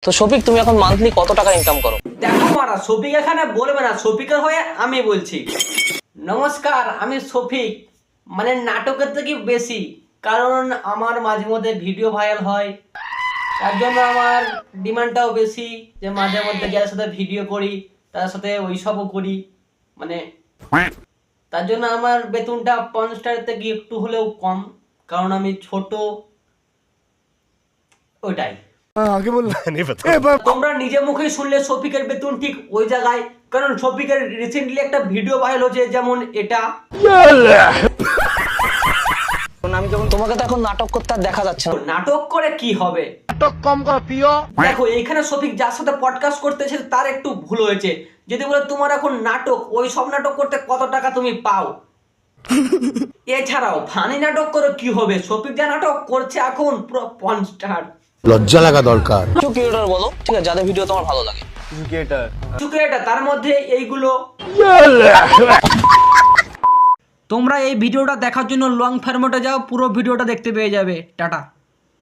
তো শফিক, তুমি এখন মান্থলি কত টাকা ইনকাম করো? দেখো মারা, শফিক এখানে বলবে না, শফিকের হয়ে আমি বলছি। নমস্কার, আমি শফিক। মানে নাটকের থেকে বেশি, কারণ আমার মাঝে মধ্যে ভিডিও ভাইরাল হয়, তার জন্য আমার ডিমান্ডটাও বেশি, যে মাঝে মধ্যে যার সাথে ভিডিও করি তার সাথে ওইসবও করি। মানে তার জন্য আমার বেতনটা 50 থেকে একটু হলেও কম, কারণ আমি ছোট, ওইটাই। তোমরা নিজে মুখেই শুনলে শফিকের বেতন ঠিক ওই জায়গায়, কারণ শফিকের রিসেন্টলি একটা ভিডিও ভাইরাল হয়েছে, যেমন এটা। আমি যখন তোমাকে তো এখন নাটক করতে আর দেখা যাচ্ছে না। নাটক করে কি হবে? নাটক কম কর প্রিয়। দেখো এইখানে শফিক যার সাথে পডকাস্ট করতেছে তার একটু ভুল হয়েছে। যদি বলে তোমার এখন নাটক, ওই সব নাটক করতে কত টাকা তুমি পাও? এছাড়াও ফানি নাটক করে কি হবে? শফিক যা নাটক করছে এখন পুরো পনস্টার। লজ্জা লাগা দরকার। কিছু ক্রিয়েটর বলো, ঠিক আছে, যাদের ভিডিও তোমার ভালো লাগে। এটা তার মধ্যে এইগুলো। তোমরা এই ভিডিওটা দেখার জন্য লং ফরম্যাটে যাও, পুরো ভিডিওটা দেখতে পেয়ে যাবে। টাটা।